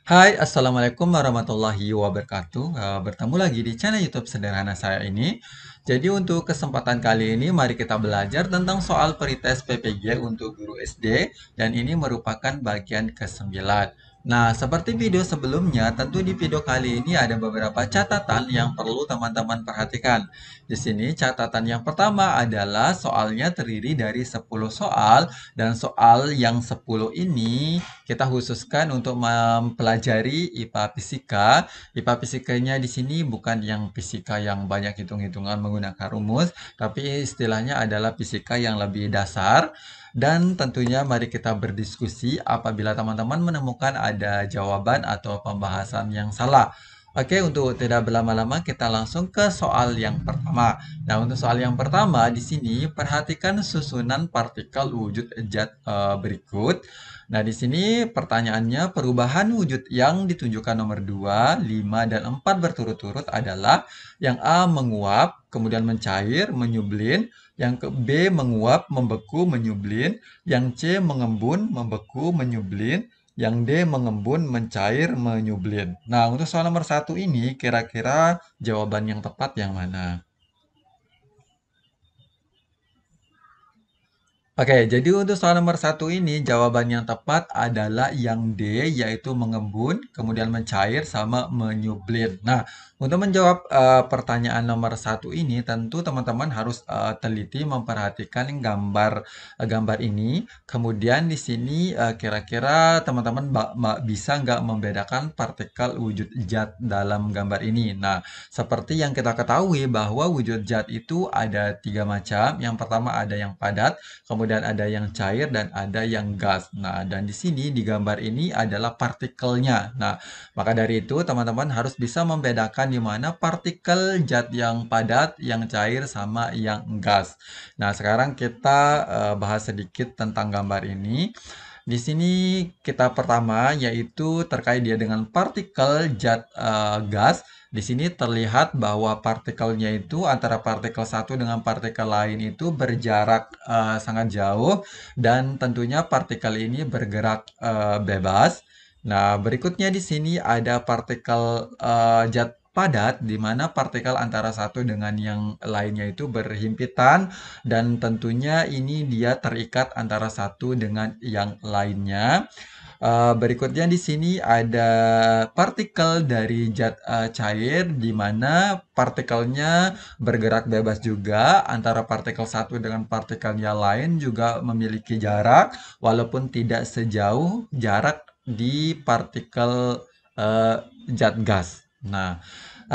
Hai, Assalamualaikum warahmatullahi wabarakatuh. Bertemu lagi di channel YouTube sederhana saya ini. Jadi untuk kesempatan kali ini, mari kita belajar tentang soal pretest PPG untuk guru SD, dan ini merupakan bagian ke-9. Nah, seperti video sebelumnya, tentu di video kali ini ada beberapa catatan yang perlu teman-teman perhatikan. Di sini catatan yang pertama adalah soalnya terdiri dari 10 soal, dan soal yang 10 ini kita khususkan untuk mempelajari IPA Fisika. IPA Fisikanya di sini bukan yang fisika yang banyak hitung-hitungan menggunakan rumus, tapi istilahnya adalah fisika yang lebih dasar. Dan tentunya mari kita berdiskusi apabila teman-teman menemukan ada jawaban atau pembahasan yang salah. Oke, untuk tidak berlama-lama kita langsung ke soal yang pertama. Nah, untuk soal yang pertama di sini perhatikan susunan partikel wujud zat berikut. Nah, di sini pertanyaannya perubahan wujud yang ditunjukkan nomor 2, 5, dan 4 berturut-turut adalah yang A menguap, kemudian mencair, menyublin, yang ke B menguap, membeku, menyublin, yang C mengembun, membeku, menyublin, yang D mengembun, mencair, menyublin. Nah, untuk soal nomor satu ini kira-kira jawaban yang tepat yang mana? Oke, jadi untuk soal nomor satu ini jawaban yang tepat adalah yang D, yaitu mengembun, kemudian mencair, sama menyublim. Nah, untuk menjawab pertanyaan nomor satu ini, tentu teman-teman harus teliti memperhatikan gambar ini. Kemudian di sini kira-kira teman-teman bisa nggak membedakan partikel wujud zat dalam gambar ini. Nah, seperti yang kita ketahui bahwa wujud zat itu ada tiga macam. Yang pertama ada yang padat, kemudian ada yang cair dan ada yang gas. Nah, dan di sini di gambar ini adalah partikelnya. Nah, maka dari itu teman-teman harus bisa membedakan di mana partikel zat yang padat, yang cair, sama yang gas. Nah, sekarang kita bahas sedikit tentang gambar ini. Di sini kita pertama yaitu terkait dia dengan partikel zat gas. Di sini terlihat bahwa partikelnya itu antara partikel satu dengan partikel lain itu berjarak sangat jauh, dan tentunya partikel ini bergerak bebas. Nah, berikutnya di sini ada partikel zat padat di mana partikel antara satu dengan yang lainnya itu berhimpitan, dan tentunya ini dia terikat antara satu dengan yang lainnya. Berikutnya di sini ada partikel dari zat cair di mana partikelnya bergerak bebas juga. Antara partikel satu dengan partikel yang lain juga memiliki jarak walaupun tidak sejauh jarak di partikel eh, zat gas. Nah,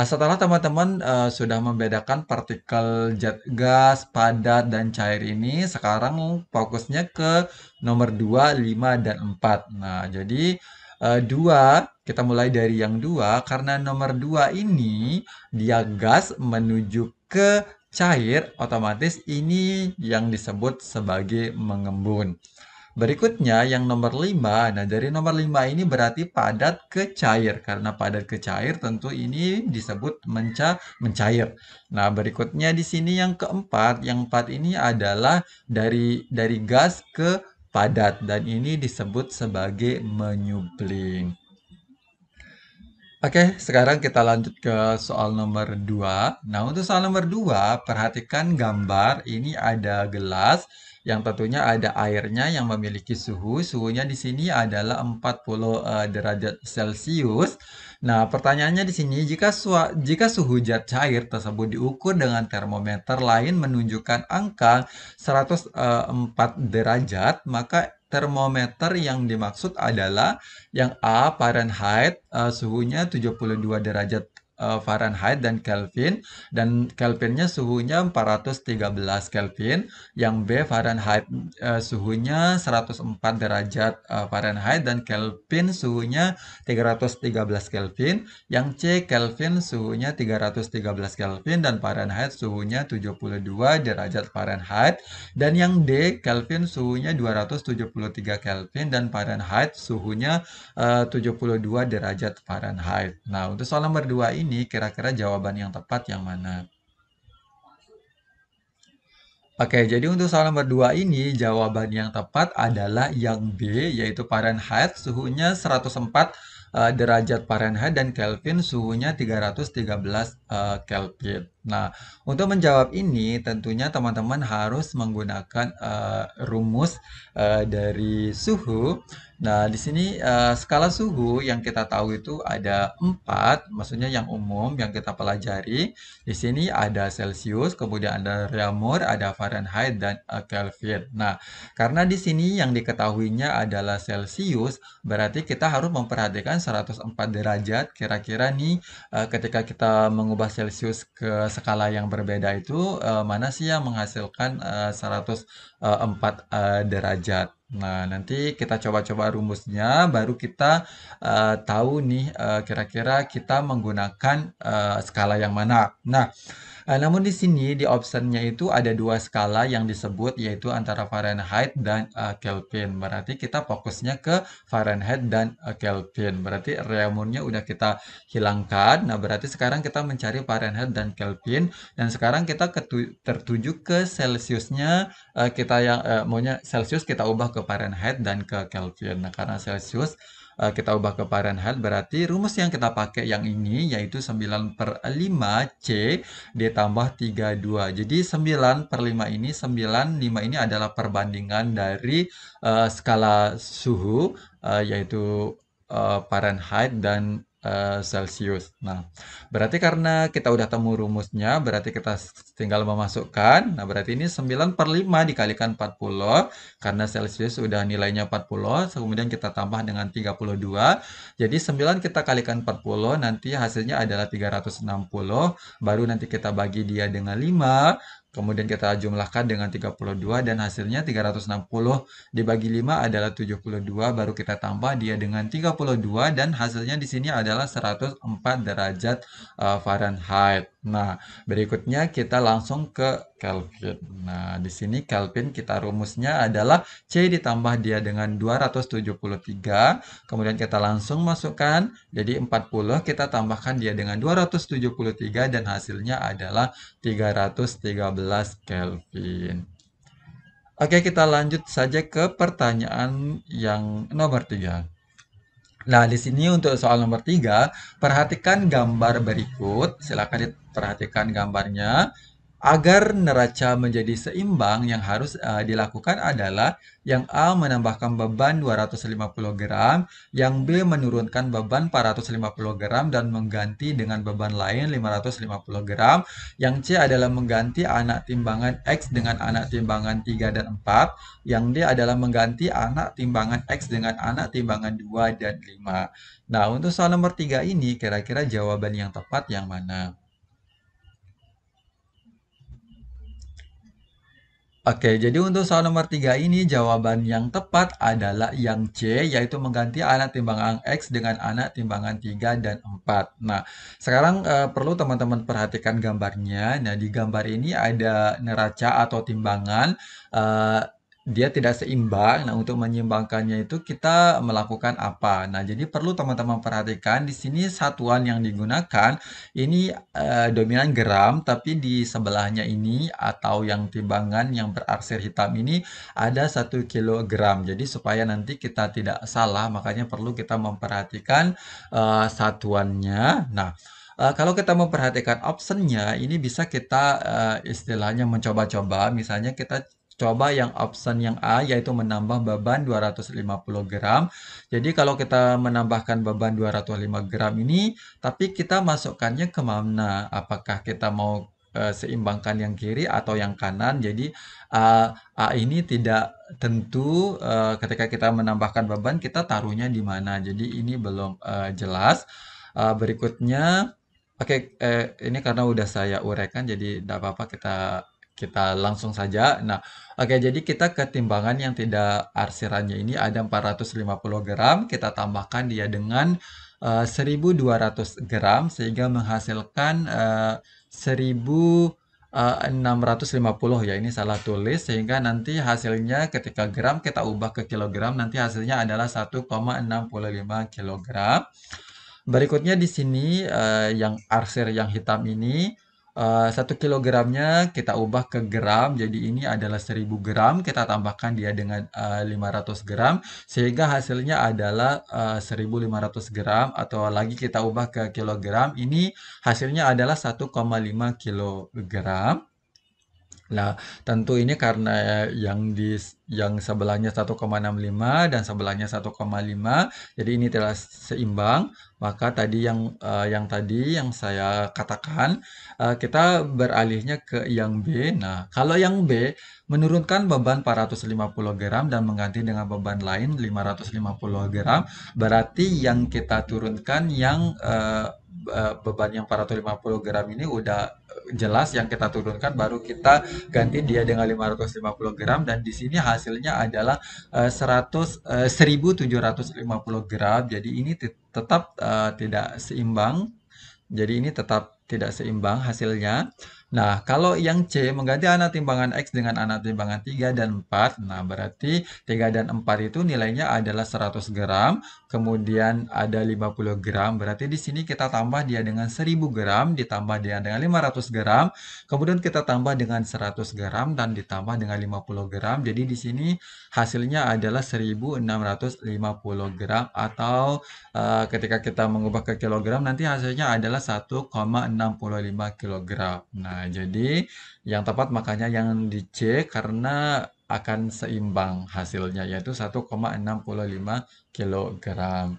setelah teman-teman sudah membedakan partikel zat gas, padat, dan cair ini, sekarang fokusnya ke nomor 2, 5, dan 4. Nah, jadi 2, kita mulai dari yang 2, karena nomor 2 ini dia gas menuju ke cair, otomatis ini yang disebut sebagai mengembun. Berikutnya yang nomor 5. Nah, dari nomor 5 ini berarti padat ke cair. Karena padat ke cair tentu ini disebut mencair. Nah, berikutnya di sini yang keempat. Yang 4 ini adalah dari gas ke padat, dan ini disebut sebagai menyublim. Oke, sekarang kita lanjut ke soal nomor 2. Nah, untuk soal nomor 2, perhatikan gambar. Ini ada gelas yang tentunya ada airnya yang memiliki suhu. Suhunya di sini adalah 40 derajat Celcius. Nah, pertanyaannya di sini, jika suhu zat cair tersebut diukur dengan termometer lain menunjukkan angka 104 derajat, maka termometer yang dimaksud adalah yang A Fahrenheit, suhunya 72 derajat Fahrenheit dan Kelvin, dan Kelvinnya suhunya 413 Kelvin. Yang B Fahrenheit, suhunya 104 derajat Fahrenheit dan Kelvin suhunya 313 Kelvin. Yang C Kelvin suhunya 313 Kelvin dan Fahrenheit suhunya 72 derajat Fahrenheit. Dan yang D Kelvin suhunya 273 Kelvin dan Fahrenheit suhunya 72 derajat Fahrenheit. Nah, untuk soal nomor 2 ini kira-kira jawaban yang tepat yang mana? Oke, jadi untuk soal nomor 2 ini jawaban yang tepat adalah yang B, yaitu Fahrenheit suhunya 104 derajat Fahrenheit dan Kelvin suhunya 313 Kelvin. Nah, untuk menjawab ini tentunya teman-teman harus menggunakan rumus dari suhu. Nah, di sini skala suhu yang kita tahu itu ada 4, maksudnya yang umum yang kita pelajari. Di sini ada Celcius, kemudian ada Reaumur, ada Fahrenheit dan Kelvin. Nah, karena di sini yang diketahuinya adalah Celcius, berarti kita harus memperhatikan 104 derajat. Kira-kira nih ketika kita mengubah Celcius ke skala yang berbeda itu mana sih yang menghasilkan 104 derajat. Nah, nanti kita coba-coba rumusnya, baru kita tahu nih kira-kira kita menggunakan skala yang mana. Nah, namun di sini di optionnya itu ada dua skala yang disebut yaitu antara Fahrenheit dan Kelvin. Berarti kita fokusnya ke Fahrenheit dan Kelvin. Berarti Reaumurnya udah kita hilangkan. Nah, berarti sekarang kita mencari Fahrenheit dan Kelvin. Dan sekarang kita tertuju ke Celciusnya. Kita yang maunya Celcius kita ubah ke Fahrenheit dan ke Kelvin. Nah, karena Celcius kita ubah ke Fahrenheit berarti rumus yang kita pakai yang ini yaitu 9/5 C ditambah 32. Jadi 9/5 ini, 95 ini adalah perbandingan dari skala suhu yaitu Fahrenheit dan Celcius. Nah, berarti karena kita udah temu rumusnya, berarti kita tinggal memasukkan. Nah, berarti ini 9/5 dikalikan 40, karena Celcius udah nilainya 40, kemudian kita tambah dengan 32. Jadi 9 kita kalikan 40, nanti hasilnya adalah 360. Baru nanti kita bagi dia dengan 5, kemudian kita jumlahkan dengan 32 dan hasilnya 360 dibagi 5 adalah 72, baru kita tambah dia dengan 32 dan hasilnya di sini adalah 104 derajat Fahrenheit. Nah, berikutnya kita langsung ke Kelvin. Nah, di sini Kelvin kita rumusnya adalah C ditambah dia dengan 273, kemudian kita langsung masukkan jadi 40, kita tambahkan dia dengan 273 dan hasilnya adalah 313 Kelvin. Oke, kita lanjut saja ke pertanyaan yang nomor 3. Nah, di sini untuk soal nomor 3, perhatikan gambar berikut. Silakan diperhatikan gambarnya. Agar neraca menjadi seimbang, yang harus dilakukan adalah yang A menambahkan beban 250 gram, yang B menurunkan beban 450 gram dan mengganti dengan beban lain 550 gram, yang C adalah mengganti anak timbangan X dengan anak timbangan 3 dan 4, yang D adalah mengganti anak timbangan X dengan anak timbangan 2 dan 5. Nah, untuk soal nomor 3 ini kira-kira jawaban yang tepat yang mana? Oke, jadi untuk soal nomor 3 ini jawaban yang tepat adalah yang C, yaitu mengganti anak timbangan X dengan anak timbangan 3 dan 4. Nah, sekarang perlu teman-teman perhatikan gambarnya. Nah, di gambar ini ada neraca atau timbangan. Dia tidak seimbang. Nah, untuk menyeimbangkannya itu kita melakukan apa? Nah, jadi perlu teman-teman perhatikan di sini satuan yang digunakan ini dominan gram, tapi di sebelahnya ini atau yang timbangan yang berarsir hitam ini ada 1 kilogram. Jadi supaya nanti kita tidak salah, makanya perlu kita memperhatikan satuannya. Nah, kalau kita memperhatikan optionnya, ini bisa kita istilahnya mencoba-coba. Misalnya kita coba yang option yang A, yaitu menambah beban 250 gram. Jadi kalau kita menambahkan beban 205 gram ini, tapi kita masukkannya ke mana? Apakah kita mau seimbangkan yang kiri atau yang kanan? Jadi A ini tidak tentu ketika kita menambahkan beban, kita taruhnya di mana. Jadi ini belum jelas. Berikutnya, oke, ini karena udah saya uraikan, jadi tidak apa-apa kita langsung saja. Nah, oke, jadi kita ke timbangan yang tidak arsirannya ini ada 450 gram, kita tambahkan dia dengan 1200 gram sehingga menghasilkan 1650 ya. Ini salah tulis sehingga nanti hasilnya ketika gram kita ubah ke kilogram nanti hasilnya adalah 1,65 kilogram. Berikutnya di sini yang arsir yang hitam ini 1 kilogramnya kita ubah ke gram, jadi ini adalah 1000 gram, kita tambahkan dia dengan 500 gram, sehingga hasilnya adalah 1500 gram, atau lagi kita ubah ke kilogram, ini hasilnya adalah 1,5 kilogram. Nah, tentu ini karena yang sebelahnya 1,65 dan sebelahnya 1,5, jadi ini telah seimbang. Maka tadi yang saya katakan, kita beralihnya ke yang B. Nah, kalau yang B menurunkan beban 450 gram dan mengganti dengan beban lain 550 gram, berarti yang kita turunkan beban yang 450 gram ini udah jelas yang kita turunkan, baru kita ganti dia dengan 550 gram, dan di sini hasilnya adalah 1750 gram. Jadi ini tetap tidak seimbang. Jadi ini tetap tidak seimbang hasilnya. Nah, kalau yang C mengganti anak timbangan X dengan anak timbangan 3 dan 4, nah berarti 3 dan 4 itu nilainya adalah 100 gram, kemudian ada 50 gram, berarti di sini kita tambah dia dengan 1000 gram, ditambah dia dengan 500 gram, kemudian kita tambah dengan 100 gram, dan ditambah dengan 50 gram, jadi di sini hasilnya adalah 1650 gram, atau ketika kita mengubah ke kilogram nanti hasilnya adalah 1,65 kilogram. Nah, jadi yang tepat makanya yang di C, karena akan seimbang hasilnya, yaitu 1,65 kilogram.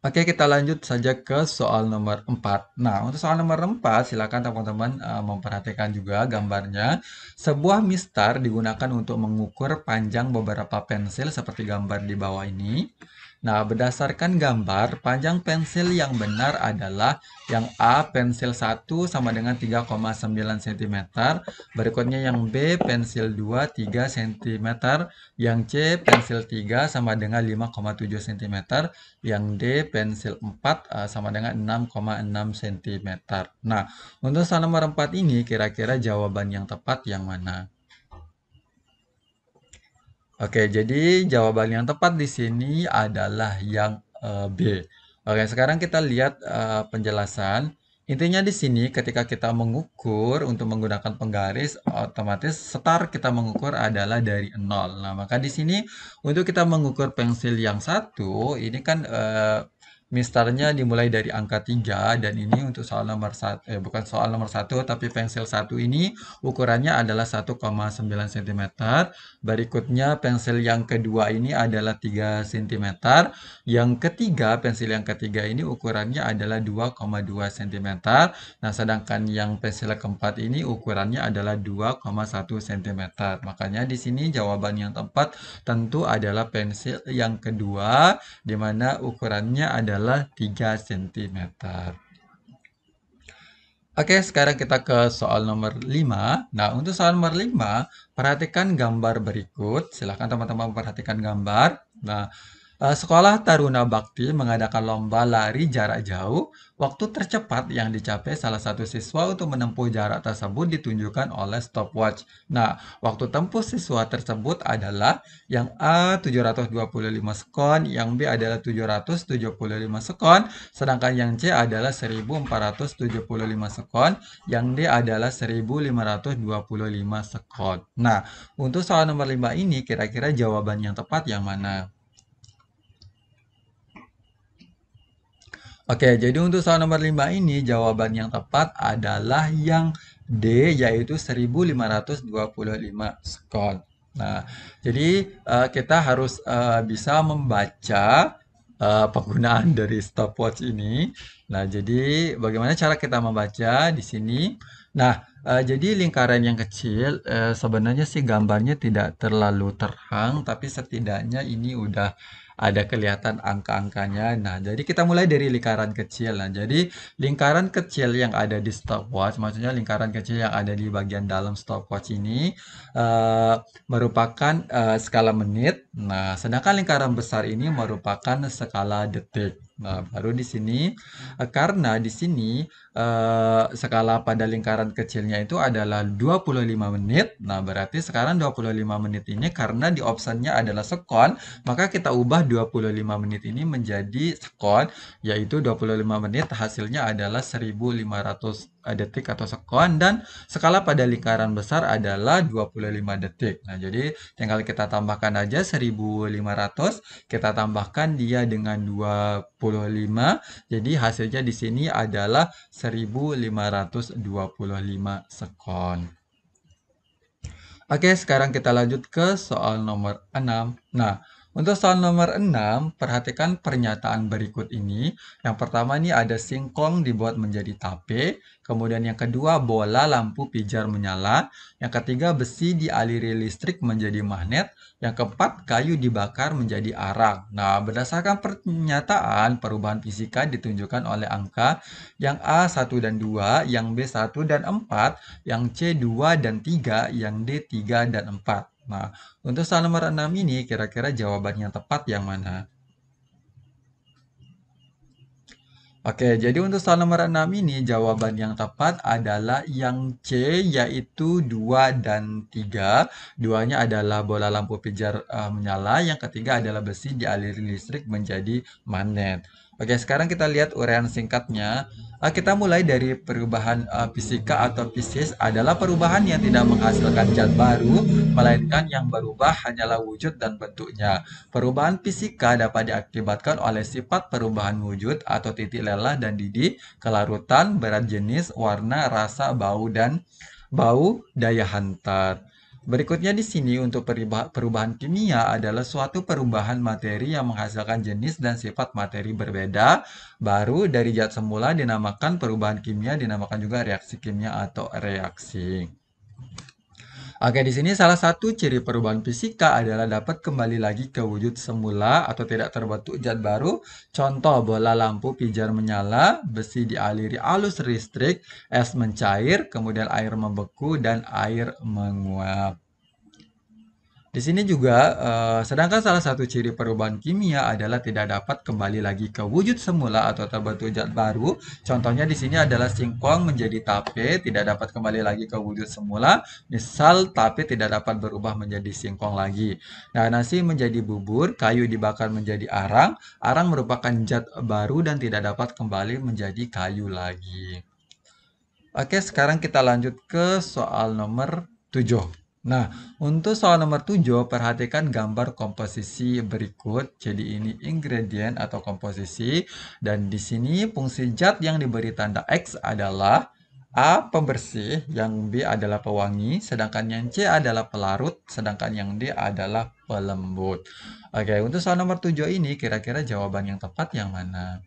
Oke, kita lanjut saja ke soal nomor 4. Nah, untuk soal nomor 4, silakan teman-teman memperhatikan juga gambarnya. Sebuah mistar digunakan untuk mengukur panjang beberapa pensil seperti gambar di bawah ini. Nah, berdasarkan gambar, panjang pensil yang benar adalah yang A, pensil 1 sama dengan 3,9 cm. Berikutnya yang B, pensil 2, 3 cm. Yang C, pensil 3 sama dengan 5,7 cm. Yang D, pensil 4 sama dengan 6,6 cm. Nah, untuk soal nomor 4 ini, kira-kira jawaban yang tepat yang mana? Oke, jadi jawaban yang tepat di sini adalah yang B. Oke, sekarang kita lihat penjelasan. Intinya di sini ketika kita mengukur untuk menggunakan penggaris, otomatis start kita mengukur adalah dari 0. Nah, maka di sini untuk kita mengukur pensil yang satu, ini kan mistarnya dimulai dari angka 3, dan ini untuk soal nomor 1, bukan soal nomor 1, tapi pensil 1 ini ukurannya adalah 1,9 cm. Berikutnya pensil yang kedua ini adalah 3 cm. Yang ketiga, pensil yang ketiga ini ukurannya adalah 2,2 cm. Nah, sedangkan yang pensil keempat ini ukurannya adalah 2,1 cm. Makanya di sini jawaban yang tepat tentu adalah pensil yang kedua, di mana ukurannya adalah 3 cm. Oke, sekarang kita ke soal nomor 5. Nah, untuk soal nomor 5, perhatikan gambar berikut. Silahkan teman-teman perhatikan gambar. Nah, Sekolah Taruna Bakti mengadakan lomba lari jarak jauh. Waktu tercepat yang dicapai salah satu siswa untuk menempuh jarak tersebut ditunjukkan oleh stopwatch. Nah, waktu tempuh siswa tersebut adalah yang A 725 sekon, yang B adalah 775 sekon, sedangkan yang C adalah 1475 sekon, yang D adalah 1525 sekon. Nah, untuk soal nomor 5 ini kira-kira jawaban yang tepat yang mana? Oke, jadi untuk soal nomor 5 ini jawaban yang tepat adalah yang D, yaitu 1525 skon. Nah, jadi kita harus bisa membaca penggunaan dari stopwatch ini. Nah, jadi bagaimana cara kita membaca di sini? Nah, jadi lingkaran yang kecil sebenarnya sih gambarnya tidak terlalu terang, tapi setidaknya ini udah ada kelihatan angka-angkanya. Nah, jadi kita mulai dari lingkaran kecil. Nah, jadi lingkaran kecil yang ada di stopwatch, maksudnya lingkaran kecil yang ada di bagian dalam stopwatch ini eh, merupakan skala menit. Nah, sedangkan lingkaran besar ini merupakan skala detik. Nah, baru di sini karena di sini skala pada lingkaran kecilnya itu adalah 25 menit. Nah, berarti sekarang 25 menit ini karena di optionnya adalah sekon, maka kita ubah 25 menit ini menjadi sekon, yaitu 25 menit hasilnya adalah 1500 detik atau sekon, dan skala pada lingkaran besar adalah 25 detik. Nah, jadi tinggal kita tambahkan aja 1500, kita tambahkan dia dengan 25, jadi hasilnya di sini adalah 1525 sekon. Oke, sekarang kita lanjut ke soal nomor 6. Nah, untuk soal nomor 6, perhatikan pernyataan berikut ini. Yang pertama ini ada singkong dibuat menjadi tape. Kemudian yang kedua, bola lampu pijar menyala. Yang ketiga, besi dialiri listrik menjadi magnet. Yang keempat, kayu dibakar menjadi arang. Nah, berdasarkan pernyataan, perubahan fisika ditunjukkan oleh angka yang A 1 dan 2, yang B 1 dan 4, yang C 2 dan 3, yang D 3 dan 4. Nah, untuk soal nomor 6 ini kira-kira jawaban yang tepat yang mana? Oke, jadi untuk soal nomor 6 ini jawaban yang tepat adalah yang C, yaitu 2 dan 3. Duanya adalah bola lampu pijar menyala, yang ketiga adalah besi dialiri listrik menjadi magnet. Oke, sekarang kita lihat uraian singkatnya. Kita mulai dari perubahan fisika atau fisis adalah perubahan yang tidak menghasilkan zat baru, melainkan yang berubah hanyalah wujud dan bentuknya. Perubahan fisika dapat diakibatkan oleh sifat perubahan wujud atau titik lelah dan didih, kelarutan, berat jenis, warna, rasa, bau, daya hantar. Berikutnya di sini untuk perubahan kimia adalah suatu perubahan materi yang menghasilkan jenis dan sifat materi berbeda baru dari zat semula dinamakan perubahan kimia, dinamakan juga reaksi kimia atau reaksi. Oke, di sini salah satu ciri perubahan fisika adalah dapat kembali lagi ke wujud semula atau tidak terbentuk zat baru. Contoh, bola lampu pijar menyala, besi dialiri arus listrik, es mencair, kemudian air membeku, dan air menguap. Di sini juga, sedangkan salah satu ciri perubahan kimia adalah tidak dapat kembali lagi ke wujud semula atau terbentuk zat baru. Contohnya di sini adalah singkong menjadi tape, tidak dapat kembali lagi ke wujud semula. Misal tape tidak dapat berubah menjadi singkong lagi. Nah, nasi menjadi bubur, kayu dibakar menjadi arang. Arang merupakan zat baru dan tidak dapat kembali menjadi kayu lagi. Oke, sekarang kita lanjut ke soal nomor 7. Nah, untuk soal nomor 7, perhatikan gambar komposisi berikut. Jadi ini ingredient atau komposisi. Dan di sini fungsi zat yang diberi tanda X adalah A. Pembersih, yang B adalah pewangi, sedangkan yang C adalah pelarut, sedangkan yang D adalah pelembut. Oke, untuk soal nomor 7 ini kira-kira jawaban yang tepat yang mana?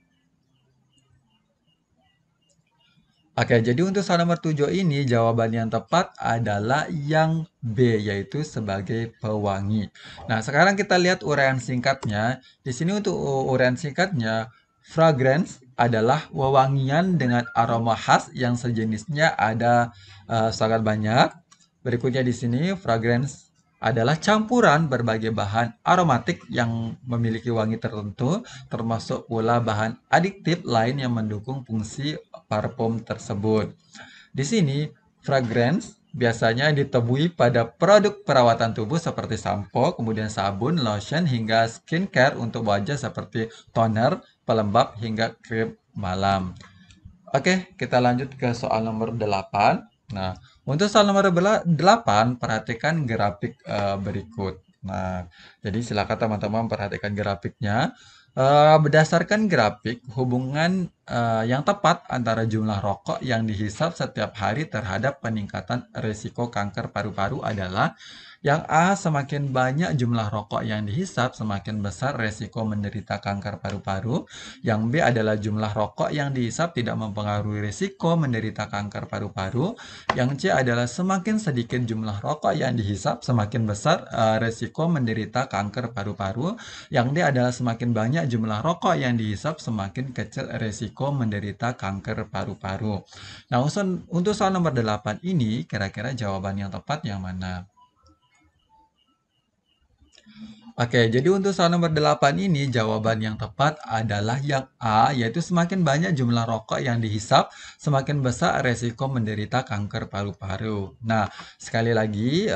Oke, jadi untuk soal nomor 7 ini jawaban yang tepat adalah yang B, yaitu sebagai pewangi. Nah, sekarang kita lihat uraian singkatnya. Di sini untuk uraian singkatnya, fragrance adalah wewangian dengan aroma khas yang sejenisnya ada sangat banyak. Berikutnya di sini, fragrance adalah campuran berbagai bahan aromatik yang memiliki wangi tertentu, termasuk pula bahan adiktif lain yang mendukung fungsi parfum tersebut. Di sini, fragrance biasanya ditemui pada produk perawatan tubuh seperti sampo, kemudian sabun, lotion, hingga skincare untuk wajah seperti toner, pelembab, hingga krim malam. Oke, kita lanjut ke soal nomor 8. Nah, untuk soal nomor 8, perhatikan grafik berikut. Nah, jadi silakan teman-teman perhatikan grafiknya. Berdasarkan grafik, hubungan yang tepat antara jumlah rokok yang dihisap setiap hari terhadap peningkatan risiko kanker paru-paru adalah yang A, semakin banyak jumlah rokok yang dihisap, semakin besar risiko menderita kanker paru-paru. Yang B adalah jumlah rokok yang dihisap tidak mempengaruhi risiko menderita kanker paru-paru. Yang C adalah semakin sedikit jumlah rokok yang dihisap, semakin besar risiko menderita kanker paru-paru. Yang D adalah semakin banyak jumlah rokok yang dihisap, semakin kecil risiko menderita kanker paru-paru. Nah, untuk soal nomor 8 ini, kira-kira jawaban yang tepat yang mana? Oke, jadi untuk soal nomor 8 ini jawaban yang tepat adalah yang A, yaitu semakin banyak jumlah rokok yang dihisap, semakin besar resiko menderita kanker paru-paru. Nah, sekali lagi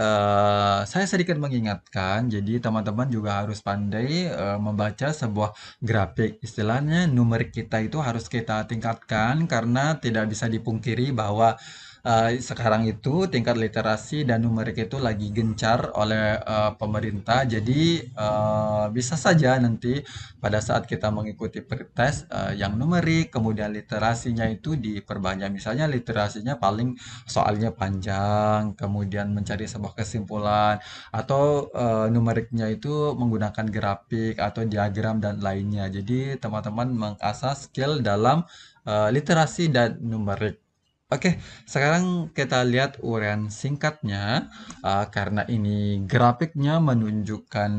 saya sedikit mengingatkan, jadi teman-teman juga harus pandai membaca sebuah grafik. Istilahnya numerik kita itu harus kita tingkatkan karena tidak bisa dipungkiri bahwa sekarang itu tingkat literasi dan numerik itu lagi gencar oleh pemerintah. Jadi bisa saja nanti pada saat kita mengikuti tes yang numerik, kemudian literasinya itu diperbanyak. Misalnya literasinya paling soalnya panjang, kemudian mencari sebuah kesimpulan, atau numeriknya itu menggunakan grafik atau diagram dan lainnya. Jadi teman-teman mengasah skill dalam literasi dan numerik. Oke, sekarang kita lihat uraian singkatnya. Karena ini grafiknya menunjukkan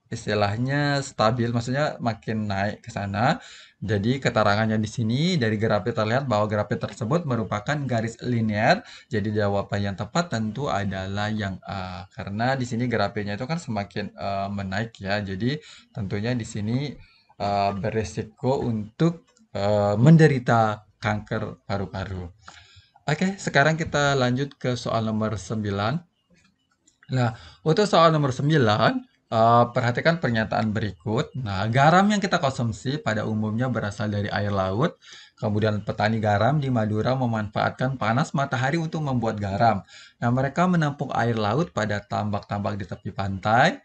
istilahnya stabil, maksudnya makin naik ke sana. Jadi keterangannya di sini dari grafik terlihat bahwa grafik tersebut merupakan garis linear. Jadi jawaban yang tepat tentu adalah yang A. Karena di sini grafiknya itu kan semakin menaik ya. Jadi tentunya di sini beresiko untuk menderita kanker paru-paru. Oke, sekarang kita lanjut ke soal nomor 9. Nah, untuk soal nomor 9, perhatikan pernyataan berikut. Nah, garam yang kita konsumsi pada umumnya berasal dari air laut. Kemudian petani garam di Madura memanfaatkan panas matahari untuk membuat garam. Nah, mereka menampung air laut pada tambak-tambak di tepi pantai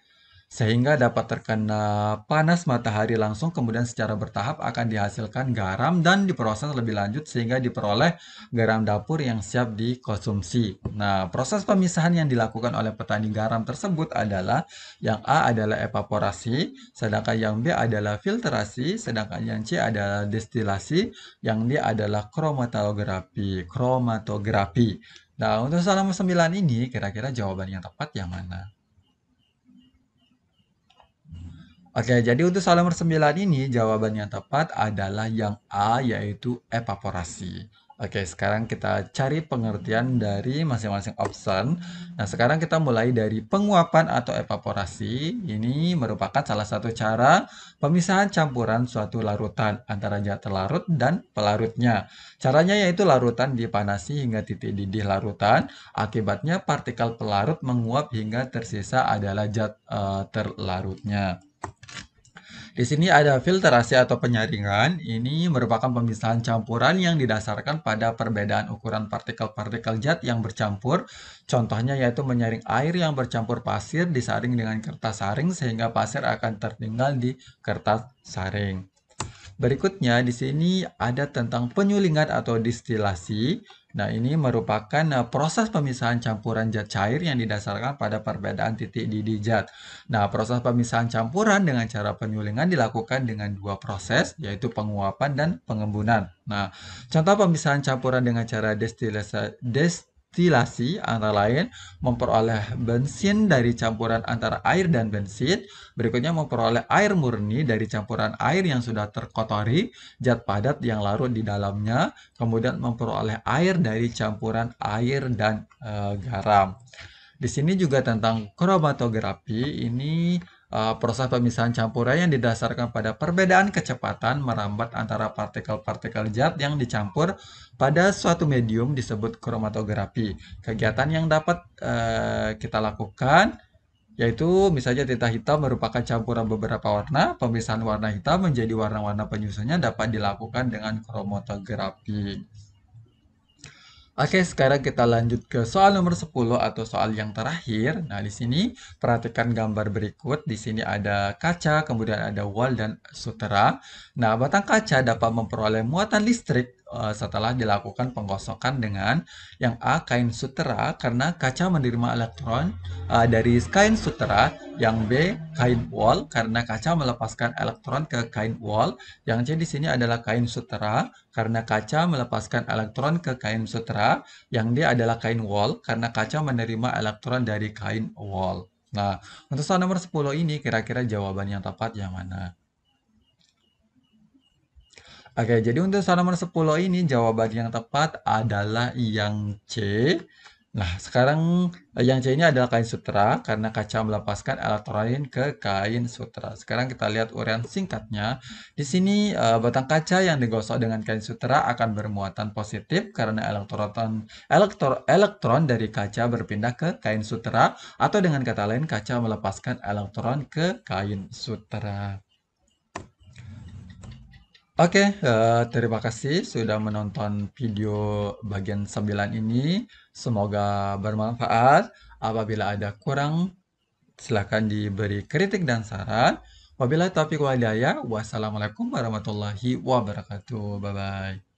sehingga dapat terkena panas matahari langsung, kemudian secara bertahap akan dihasilkan garam dan diproses lebih lanjut sehingga diperoleh garam dapur yang siap dikonsumsi. Nah, proses pemisahan yang dilakukan oleh petani garam tersebut adalah yang A adalah evaporasi, sedangkan yang B adalah filtrasi, sedangkan yang C adalah destilasi, yang D adalah kromatografi. Kromatografi. Nah, untuk soal nomor 9 ini, kira-kira jawaban yang tepat yang mana? Oke, jadi untuk soal nomor 9 ini jawaban yang tepat adalah yang A, yaitu evaporasi. Oke, sekarang kita cari pengertian dari masing-masing option. Nah, sekarang kita mulai dari penguapan atau evaporasi. Ini merupakan salah satu cara pemisahan campuran suatu larutan antara zat terlarut dan pelarutnya. Caranya yaitu larutan dipanasi hingga titik didih larutan. Akibatnya partikel pelarut menguap hingga tersisa adalah zat terlarutnya. Di sini ada filtrasi atau penyaringan. Ini merupakan pemisahan campuran yang didasarkan pada perbedaan ukuran partikel-partikel zat yang bercampur. Contohnya yaitu menyaring air yang bercampur pasir disaring dengan kertas saring sehingga pasir akan tertinggal di kertas saring. Berikutnya di sini ada tentang penyulingan atau distilasi. Nah, ini merupakan proses pemisahan campuran zat cair yang didasarkan pada perbedaan titik didih zat. Nah, proses pemisahan campuran dengan cara penyulingan dilakukan dengan dua proses, yaitu penguapan dan pengembunan. Nah, contoh pemisahan campuran dengan cara destilasi antara lain memperoleh bensin dari campuran antara air dan bensin. Berikutnya memperoleh air murni dari campuran air yang sudah terkotori, zat padat yang larut di dalamnya, kemudian memperoleh air dari campuran air dan garam. Di sini juga tentang kromatografi, ini proses pemisahan campuran yang didasarkan pada perbedaan kecepatan merambat antara partikel-partikel zat yang dicampur pada suatu medium disebut kromatografi. Kegiatan yang dapat kita lakukan yaitu misalnya tinta hitam merupakan campuran beberapa warna, pemisahan warna hitam menjadi warna-warna penyusunnya dapat dilakukan dengan kromatografi. Oke, sekarang kita lanjut ke soal nomor 10 atau soal yang terakhir. Nah, di sini perhatikan gambar berikut. Di sini ada kaca, kemudian ada wall dan sutera. Nah, batang kaca dapat memperoleh muatan listrik setelah dilakukan penggosokan dengan yang A, kain sutera karena kaca menerima elektron dari kain sutera, yang B, kain wall karena kaca melepaskan elektron ke kain wall, yang C di sini adalah kain sutera karena kaca melepaskan elektron ke kain sutera, yang D adalah kain wall karena kaca menerima elektron dari kain wall. Nah, untuk soal nomor 10 ini kira-kira jawaban yang tepat yang mana? Oke, jadi untuk soal nomor 10 ini jawaban yang tepat adalah yang C. Nah, sekarang yang C ini adalah kain sutra karena kaca melepaskan elektrolyt ke kain sutra. Sekarang kita lihat uraian singkatnya. Di sini batang kaca yang digosok dengan kain sutra akan bermuatan positif karena elektron dari kaca berpindah ke kain sutra atau dengan kata lain kaca melepaskan elektron ke kain sutra. Oke, terima kasih sudah menonton video bagian 9 ini. Semoga bermanfaat. Apabila ada kurang, silakan diberi kritik dan saran. Wabillahi taufiq wal hidayah. Wassalamualaikum warahmatullahi wabarakatuh. Bye-bye.